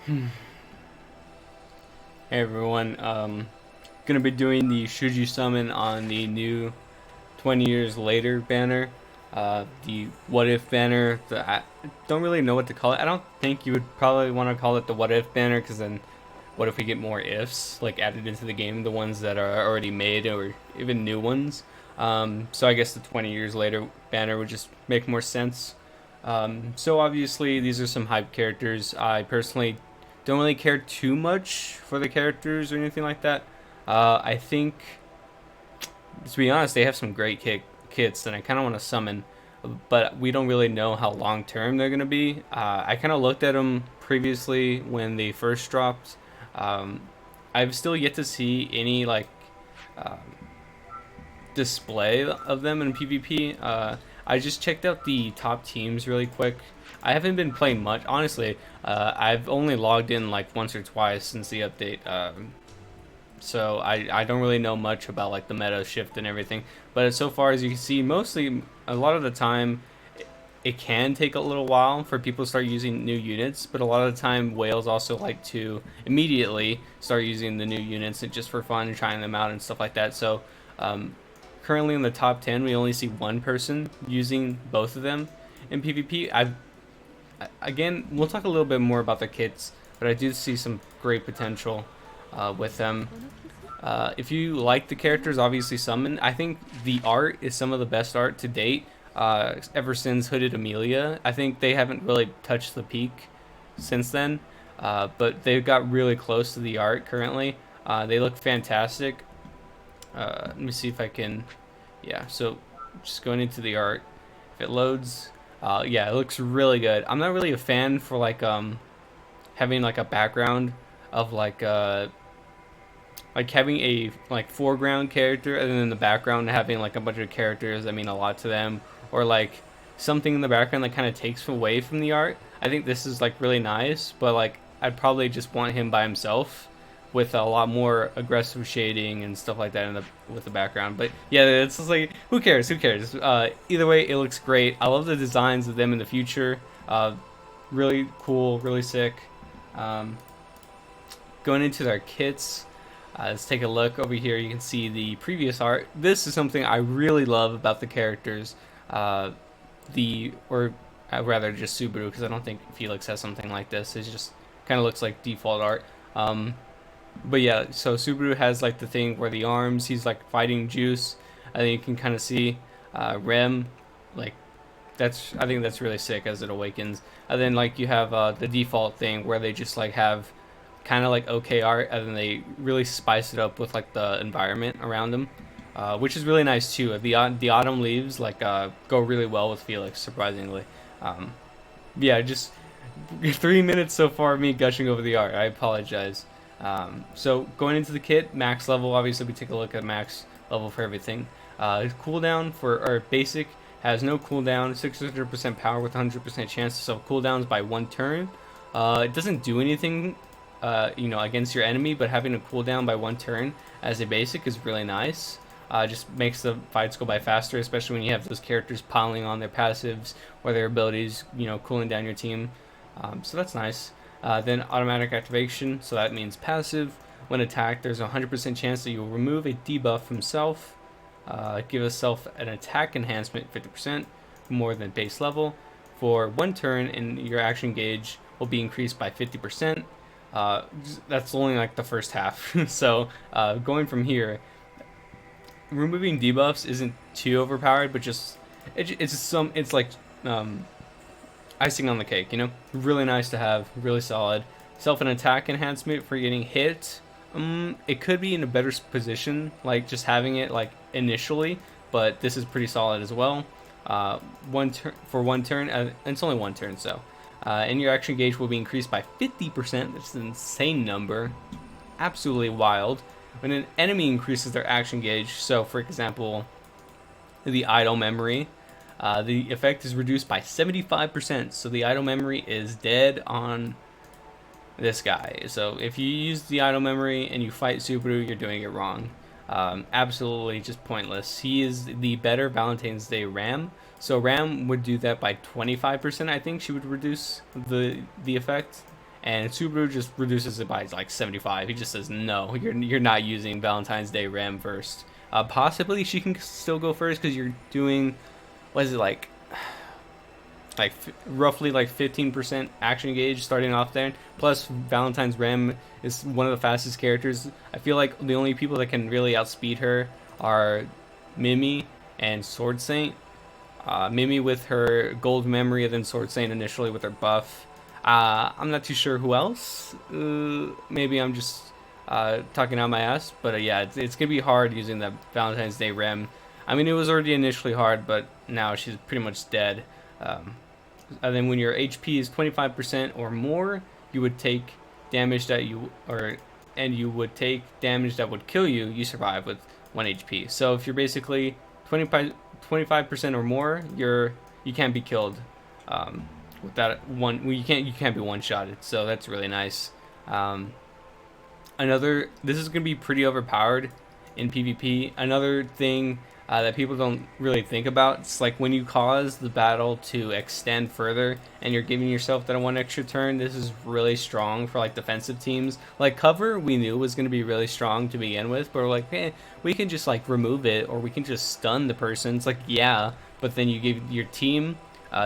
Hey everyone, gonna be doing the Should You Summon on the new 20 years later banner, the What If banner. I don't really know what to call it. I don't think you would probably want to call it the What If banner, because then what if we get more ifs like added into the game, the ones that are already made or even new ones. So I guess the 20 years later banner would just make more sense. So obviously these are some hype characters. I personally don't really care too much for the characters or anything like that. I think, to be honest, they have some great kits that I kind of want to summon, but we don't really know how long term they're going to be. I kind of looked at them previously when they first dropped. Um, I've still yet to see any like uh, display of them in PvP. I just checked out the top teams really quick. I haven't been playing much, honestly. I've only logged in like once or twice since the update. So I don't really know much about like the meta shift and everything. But so far, as you can see, mostly a lot of the time it can take a little while for people to start using new units, but a lot of the time whales also like to immediately start using the new units and just for fun and trying them out and stuff like that. So um, currently in the top 10, we only see one person using both of them in PvP. Again, we'll talk a little bit more about the kits, but I do see some great potential with them. If you like the characters, obviously summon. I think the art is some of the best art to date ever since Hooded Amelia. I think they haven't really touched the peak since then, but they've got really close to the art currently. They look fantastic. Let me see if I can. Yeah, so just going into the art. If it loads, yeah, it looks really good. I'm not really a fan for like having like a background of like having a like foreground character and then in the background having like a bunch of characters that mean a lot to them, or like something in the background that kind of takes away from the art. I think this is like really nice, but like I'd probably just want him by himself with a lot more aggressive shading and stuff like that in the with the background. But yeah, it's just like who cares? Who cares? Either way, it looks great. I love the designs of them in the future. Really cool, really sick. Um, Going into their kits, let's take a look over here. You can see the previous art. This is something I really love about the characters. Or rather just Subaru, because I don't think Felix has something like this. It just kind of looks like default art. But yeah, so Subaru has like the thing where the arms, he's like fighting Juice. I think you can kind of see Rem, like I think that's really sick as it awakens. And then like you have the default thing where they just like have kind of like okay art, and then they really spice it up with like the environment around them, which is really nice too. The autumn leaves like go really well with Felix, surprisingly. Um, yeah, just 3 minutes so far of me gushing over the art. I apologize. So going into the kit, max level. Obviously, we take a look at max level for everything. Cooldown for our basic has no cooldown, 600% power with 100% chance to self cooldowns by 1 turn. It doesn't do anything, against your enemy, but having a cooldown by 1 turn as a basic is really nice. Just makes the fights go by faster, especially when you have those characters piling on their passives or their abilities, cooling down your team. So that's nice. Then automatic activation, so that means passive. When attacked, there's a 100% chance that you'll remove a debuff from self. Give a self an attack enhancement 50% more than base level for 1 turn, and your action gauge will be increased by 50%. That's only like the first half. So going from here, removing debuffs isn't too overpowered, but it's like icing on the cake. Really nice to have, really solid. Self and attack enhancement for getting hit. It could be in a better position, like just having it like initially, but this is pretty solid as well. 1 turn for 1 turn, and it's only 1 turn, so. And your action gauge will be increased by 50%. That's an insane number, absolutely wild. When an enemy increases their action gauge, so for example, the idle memory, the effect is reduced by 75%. So the idle memory is dead on this guy. So if you use the idle memory and you fight Subaru, you're doing it wrong. Absolutely just pointless. He is the better Valentine's Day Ram. So Ram would do that by 25%. I think she would reduce the effect, and Subaru just reduces it by like 75. He just says no, you're not using Valentine's Day Ram first. Possibly she can still go first because you're doing, what is it, like roughly like 15% action gauge starting off there. Plus Valentine's Ram is one of the fastest characters. I feel like the only people that can really outspeed her are Mimi and Sword Saint. Mimi with her gold memory, and then Sword Saint initially with her buff. I'm not too sure who else. Maybe I'm just talking out my ass, but yeah, it's gonna be hard using the Valentine's Day Ram. I mean, it was already initially hard, but now she's pretty much dead. And then when your HP is 25% or more, you would take damage that you would take damage that would kill you. You survive with 1 HP. So if you're basically 25% or more, you can't be killed with that one. Well, you can't be one-shotted. So that's really nice. This is gonna be pretty overpowered in PvP. Another thing that people don't really think about, it's like when you cause the battle to extend further and you're giving yourself that one extra turn, this is really strong for like defensive teams. Like cover, we knew was going to be really strong to begin with, but we're like, we can just like remove it, or we can just stun the person. It's like, yeah, but then you give your team,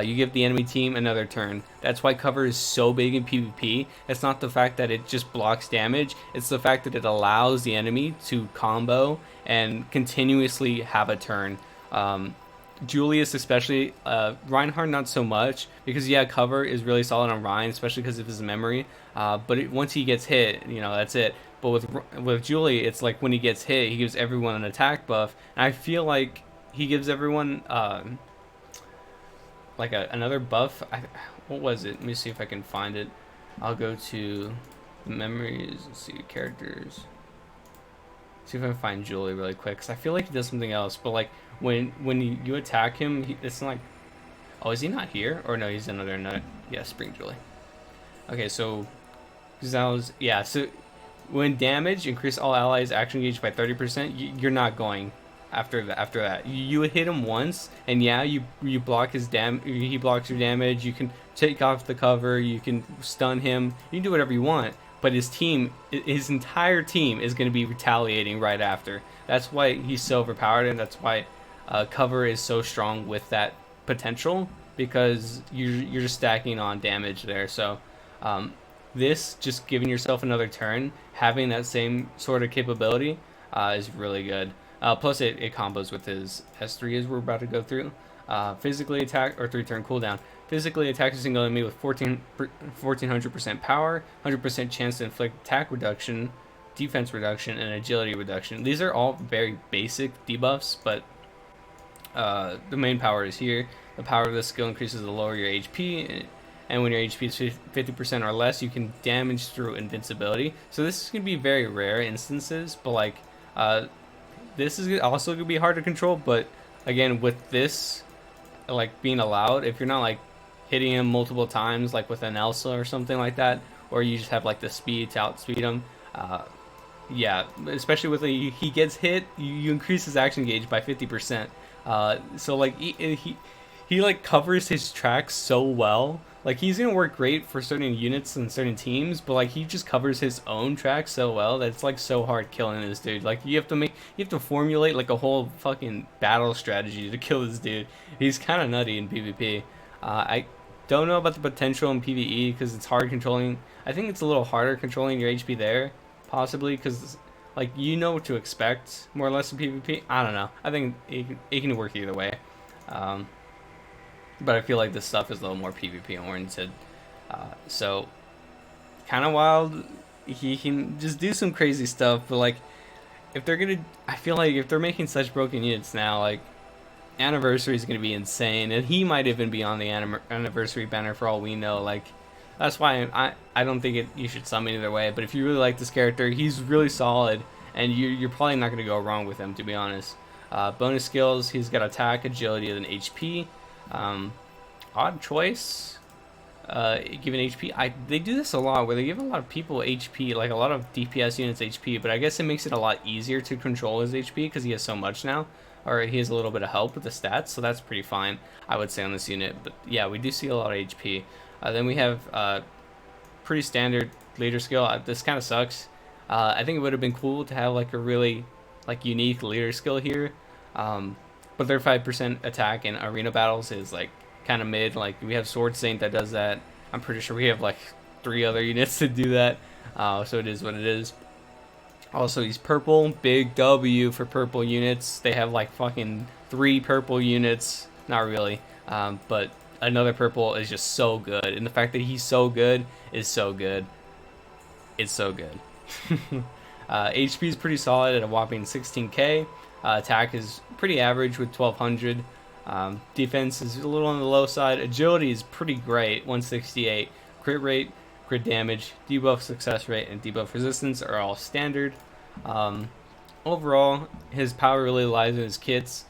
you give the enemy team another turn. That's why cover is so big in PvP. It's not the fact that it just blocks damage, it's the fact that it allows the enemy to combo and continuously have a turn. Julius especially, Reinhardt not so much, because yeah, cover is really solid on Ryan, especially because of his memory, but once he gets hit, that's it. But with Julie, it's like when he gets hit, he gives everyone an attack buff, and I feel like he gives everyone like another buff. What was it? Let me see if I can find it. I'll go to the memories and see characters. See if I can find Julie really quick, because I feel like he does something else. But like when you attack him, it's not like, oh, is he not here? Or no, he's another nut. Yeah, Spring Julie. Okay, so yeah. So when damage increase all allies action gauge by 30%, you're not going after that. You hit him once, and yeah, you block his he blocks your damage. You can take off the cover, you can stun him, you can do whatever you want, but his entire team is going to be retaliating right after. That's why he's so overpowered, and that's why cover is so strong with that potential, because you're just stacking on damage there. So this, just giving yourself another turn, having that same sort of capability is really good. Plus it combos with his S3 as we're about to go through. Physically attack, or 3-turn cooldown. Physically attack a single enemy with 1400% power, 100% chance to inflict attack reduction, defense reduction, and agility reduction. These are all very basic debuffs, but the main power is here. The power of this skill increases the lower your HP, and when your HP is 50% or less, you can damage through invincibility. So this is going to be very rare instances, but like this is also going to be hard to control. But again, with this like being allowed, if you're not like hitting him multiple times like with an Elsa or something like that, or you just have like the speed to outspeed him, yeah, especially with he gets hit, you increase his action gauge by 50%. So like he like covers his tracks so well. Like he's gonna work great for certain units and certain teams, but like he just covers his own tracks so well that it's like so hard killing this dude. Like you have to formulate like a whole fucking battle strategy to kill this dude. He's kind of nutty in PvP. I don't know about the potential in PvE because it's hard controlling. I think it's a little harder controlling your HP there, possibly because like you know what to expect more or less in PvP. I don't know. I think it can work either way. But I feel like this stuff is a little more PvP oriented. So kind of wild. He can just do some crazy stuff, but like I feel like if they're making such broken units now, like Anniversary is gonna be insane, and he might even be on the Anniversary banner for all we know. Like that's why I don't think you should summon either way. But if you really like this character, he's really solid, and you're probably not gonna go wrong with him, to be honest. Bonus skills: he's got attack, agility, and HP. Odd choice, given HP. They do this a lot where they give a lot of people HP, like a lot of DPS units HP, but I guess it makes it a lot easier to control his HP because he has so much now, or he has a little bit of help with the stats, so that's pretty fine, I would say, on this unit. But yeah, we do see a lot of HP. Then we have pretty standard leader skill. This kind of sucks. I think it would have been cool to have like a really like unique leader skill here. But their 5% attack in arena battles is like kind of mid. Like we have Sword Saint that does that. I'm pretty sure we have like 3 other units to do that. So it is what it is. Also, he's purple. Big W for purple units. They have like fucking 3 purple units. Not really. But another purple is just so good. And the fact that he's so good is so good. It's so good. HP is pretty solid at a whopping 16k. Attack is pretty average with 1200. Defense is a little on the low side. Agility is pretty great, 168. Crit rate, crit damage, debuff success rate, and debuff resistance are all standard. Overall, his power really lies in his kits.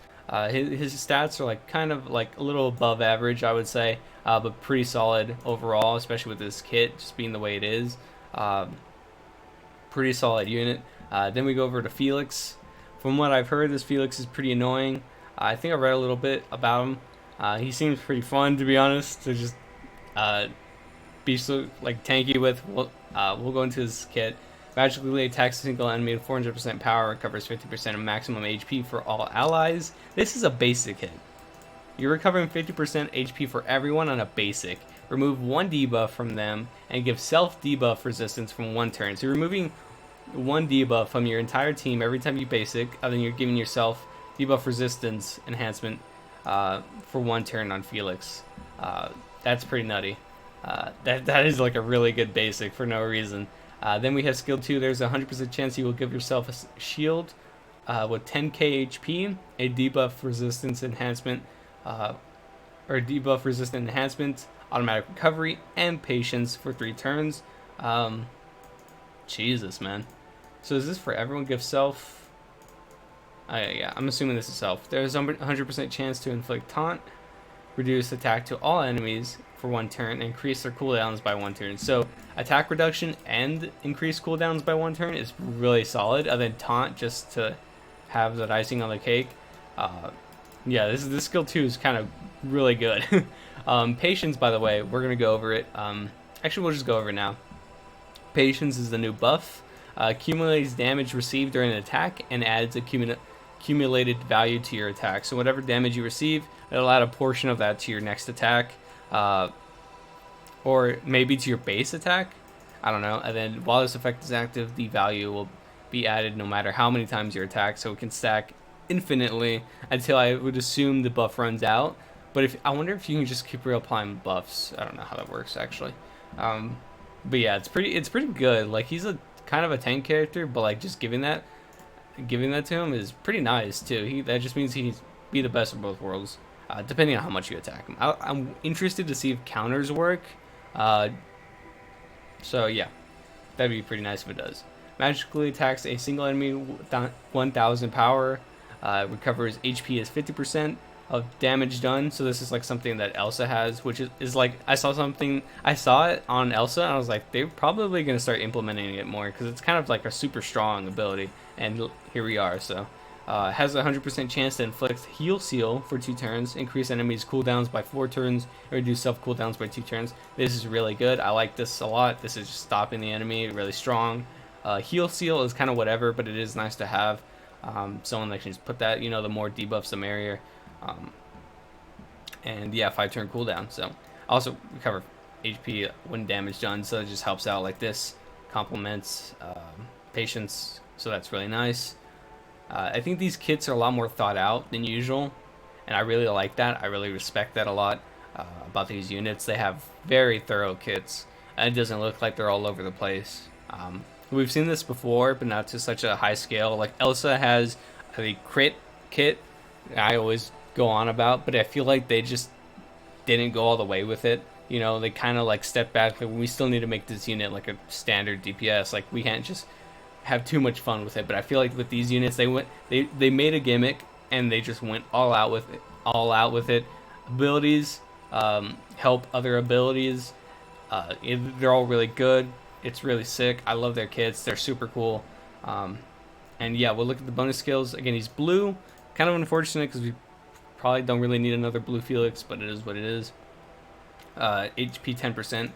His stats are like kind of like a little above average, I would say, but pretty solid overall, especially with this kit just being the way it is. Pretty solid unit. Then we go over to Felix. From what I've heard, this Felix is pretty annoying. I think I read a little bit about him. He seems pretty fun, to be honest, to just be so like tanky with. We'll go into his kit. Magically attacks a single enemy with 400% power, recovers 50% of maximum HP for all allies. This is a basic hit. You're recovering 50% HP for everyone on a basic. Remove 1 debuff from them and give self debuff resistance from 1 turn. So you're removing 1 debuff from your entire team every time you basic, and then you're giving yourself debuff resistance enhancement for 1 turn on Felix. That's pretty nutty. That is like a really good basic for no reason. Then we have skill 2. There's a 100% chance you will give yourself a shield with 10k HP, a debuff resistance enhancement, or debuff resistant enhancement, automatic recovery, and patience for 3 turns. Jesus, man. So is this for everyone? Give self? Yeah, I'm assuming this is self. There's a 100% chance to inflict taunt, reduce attack to all enemies for 1 turn, and increase their cooldowns by 1 turn. So attack reduction and increase cooldowns by 1 turn is really solid. And then taunt just to have that icing on the cake. Yeah, this skill 2 is kind of really good. Patience, by the way, we're gonna go over it. Actually, we'll just go over it now. Patience is the new buff. Accumulates damage received during an attack and adds accumulated value to your attack. So whatever damage you receive, it'll add a portion of that to your next attack, or maybe to your base attack. I don't know. And then while this effect is active, the value will be added no matter how many times you attack, so it can stack infinitely until I would assume the buff runs out. But I wonder if you can just keep reapplying buffs. I don't know how that works actually. But yeah, it's pretty good. Like he's a kind of a tank character, but like just giving that to him is pretty nice too. That just means he's be the best of both worlds, depending on how much you attack him. I'm interested to see if counters work. So yeah, that'd be pretty nice if it does. Magically attacks a single enemy with 1000 power. Recovers HP as 50% of damage done. So this is like something that Elsa has, which is like I saw it on Elsa and I was like, they're probably going to start implementing it more because it's kind of like a super strong ability, and here we are. So has a 100% chance to inflict heal seal for 2 turns, increase enemies cooldowns by 4 turns, or reduce self cooldowns by 2 turns. This is really good. I like this a lot. This is just stopping the enemy really strong. Heal seal is kind of whatever, but it is nice to have. Someone that can just put that, the more debuffs the merrier. And yeah, 5 turn cooldown. So also recover HP when damage done, so it just helps out like this. Complements patience, so that's really nice. I think these kits are a lot more thought out than usual, and I really like that. I really respect that a lot about these units. They have very thorough kits, and it doesn't look like they're all over the place. We've seen this before, but not to such a high scale. Like Elsa has a crit kit I always go on about, but I feel like they just didn't go all the way with it. They kind of like stepped back. Like, we still need to make this unit like a standard DPS. Like, we can't just have too much fun with it. But I feel like with these units, they made a gimmick and they just went all out with it. Abilities help other abilities. They're all really good. It's really sick. I love their kits. They're super cool. And yeah, we'll look at the bonus skills. Again, he's blue. Kind of unfortunate because we probably don't really need another blue Felix, but it is what it is. HP 10%.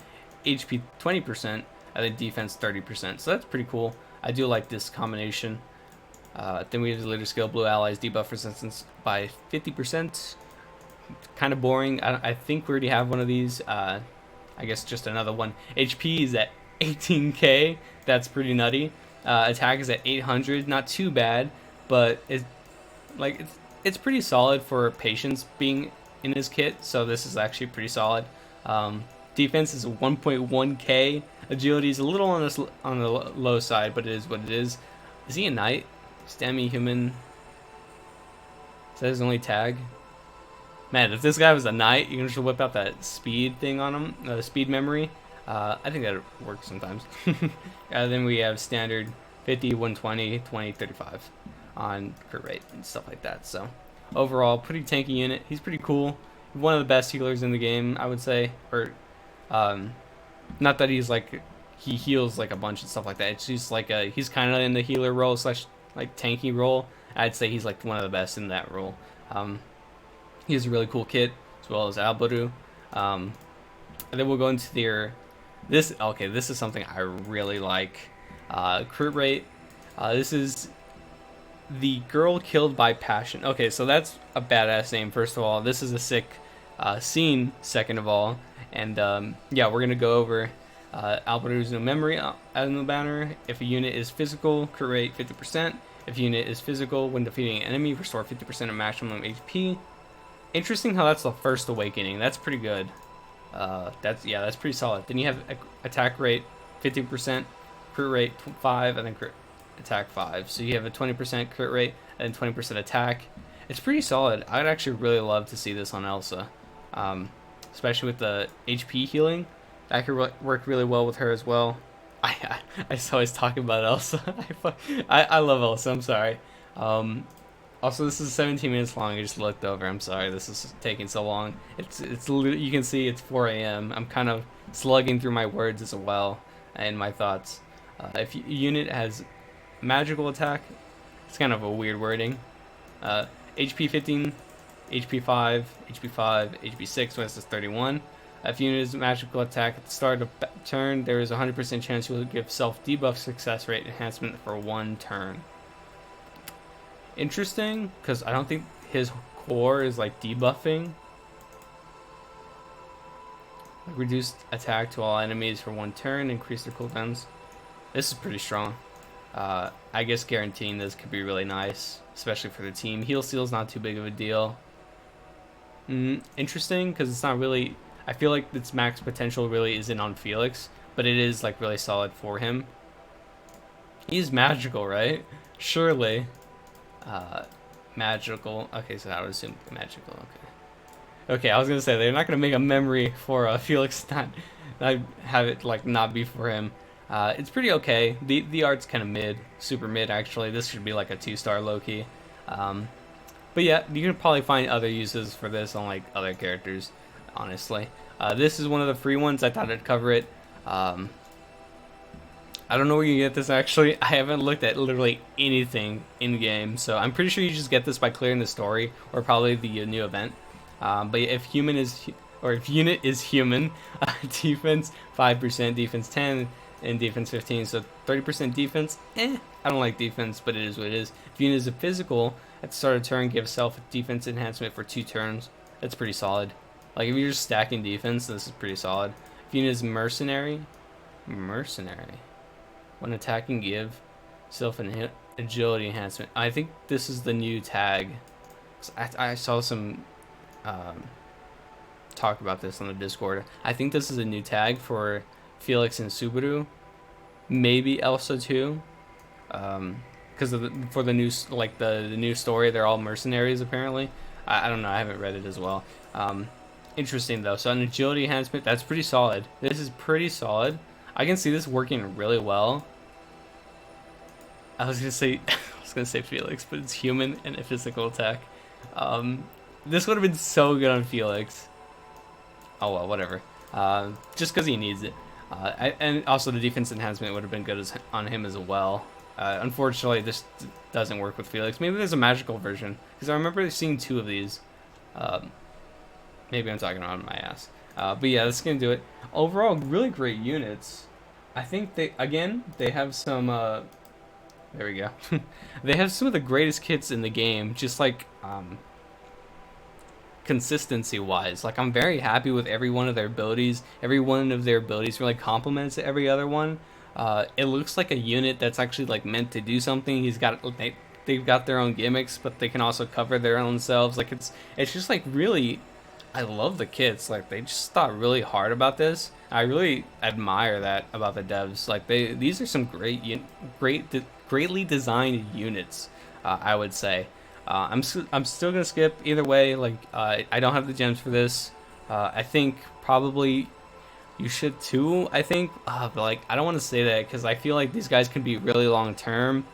HP 20%, and then defense 30%. So that's pretty cool. I do like this combination. Then we have the leader skill, blue allies debuff resistance by 50%. Kind of boring. I think we already have one of these. I guess just another one. HP is at 18k. That's pretty nutty. Attack is at 800. Not too bad, but it's pretty solid for patience being in his kit. So this is actually pretty solid. Defense is 1.1k. Agility is a little on the low side, but it is what it is. Is he a knight? Stammy human. Is that his only tag? Man, if this guy was a knight, you can just whip out that speed thing on him, the speed memory. I think that works sometimes. Then we have standard 50, 120, 20, 35 on crit rate and stuff like that. So overall, pretty tanky unit. He's pretty cool. One of the best healers in the game, I would say. Or not that he's like he heals like a bunch and stuff like that. It's just like he's kind of in the healer role slash like tanky role. I'd say he's like one of the best in that role. He has a really cool kit as well as Alberto. And then we'll go into this is something I really like. Crit rate. This is the girl killed by passion. Okay, so that's a badass name. First of all, this is a sick scene. Second of all, and yeah, we're gonna go over Alberto's new memory out in the banner. If a unit is physical, crit rate 50%. If a unit is physical, when defeating an enemy, restore 50% of maximum HP. Interesting how that's the first awakening. That's pretty good. That's pretty solid. Then you have attack rate 50%, crit rate 5, and then crit attack 5. So you have a 20% crit rate and 20% attack. It's pretty solid. I'd actually really love to see this on Elsa, especially with the HP healing. That could work really well with her as well. I always talking about Elsa. I love Elsa. I'm sorry. Also, this is 17 minutes long. I just looked over. I'm sorry. This is taking so long. It's you can see it's 4 a.m. I'm kind of slugging through my words as well and my thoughts. If unit has magical attack, it's kind of a weird wording. HP 15, HP 5, HP 5, HP 6 versus 31. If unit is magical attack at the start of turn, there is a 100% chance you will give self debuff success rate enhancement for 1 turn. Interesting, because I don't think his core is like debuffing. Reduced attack to all enemies for 1 turn, increase their cooldowns. This is pretty strong. I guess guaranteeing this could be really nice, especially for the team. Heal Steal is not too big of a deal. Interesting, because it's not really... I feel like its max potential really isn't on Felix, but it is like really solid for him. He's magical, right? Surely. Magical. Okay, so I would assume magical. Okay, I was gonna say they're not gonna make a memory for Felix. Not have it like not be for him. It's pretty okay. The art's kind of mid, super mid actually. This should be like a 2-star low-key. But yeah, you can probably find other uses for this on like other characters. Honestly, this is one of the free ones. I thought I'd cover it. I don't know where you get this actually. I haven't looked at literally anything in game, so I'm pretty sure you just get this by clearing the story or probably the new event. But if unit is human, defense 5%, defense 10, and defense 15. So 30% defense. I don't like defense, but it is what it is. If unit is a physical, at the start of turn, give self defense enhancement for 2 turns. That's pretty solid. Like if you're just stacking defense, this is pretty solid. If unit is mercenary. When attacking, give self an agility enhancement. I think this is the new tag. I saw some talk about this on the Discord. I think this is a new tag for Felix and Subaru. Maybe Elsa too. Because for the new the new story, they're all mercenaries apparently. I don't know. I haven't read it as well. Interesting though. So an agility enhancement, that's pretty solid. This is pretty solid. I can see this working really well. I was gonna say Felix, but it's human and a physical attack. This would have been so good on Felix. Oh well, whatever. Just because he needs it. And also the defense enhancement would have been good on him as well. Unfortunately, this doesn't work with Felix. Maybe there's a magical version, because I remember seeing 2 of these. Maybe I'm talking on my ass. But yeah, that's gonna do it. Overall, really great units. I think they have some. There we go. They have some of the greatest kits in the game. Just like consistency wise, like I'm very happy with every one of their abilities. Every one of their abilities really complements every other one. It looks like a unit that's actually like meant to do something. They've got their own gimmicks, but they can also cover their own selves. Like it's just like really, I love the kits. Like they just thought really hard about this. I really admire that about the devs. Like these are some greatly designed units. I would say. I'm still gonna skip either way. Like I don't have the gems for this. I think probably you should too. I think, but like I don't want to say that because I feel like these guys can be really long term.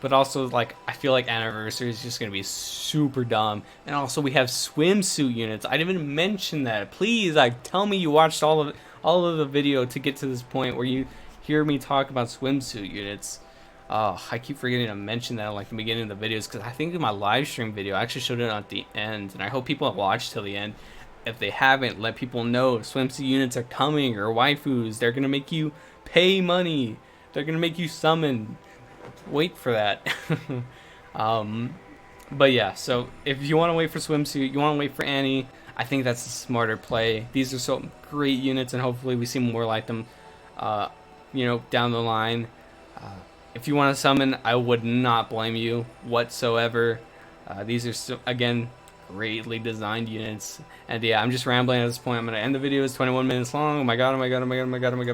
But also like I feel like anniversary is just gonna be super dumb. And also we have swimsuit units. I didn't even mention that. Please, like tell me you watched all of the video to get to this point where you hear me talk about swimsuit units. Oh, I keep forgetting to mention that like the beginning of the videos because I think in my live stream video I actually showed it at the end, and I hope people have watched till the end. If they haven't, let people know swimsuit units are coming, or waifus. They're gonna make you pay money. They're gonna make you summon. Wait for that. um, but yeah, so if you want to wait for swimsuit, you want to wait for Annie. I think that's a smarter play. These are so great units, and hopefully we see more like them. Down the line. If you want to summon, I would not blame you whatsoever. These are still, again, greatly designed units. And yeah, I'm just rambling at this point. I'm going to end the video. It's 21 minutes long. Oh my god, oh my god, oh my god, oh my god, oh my god.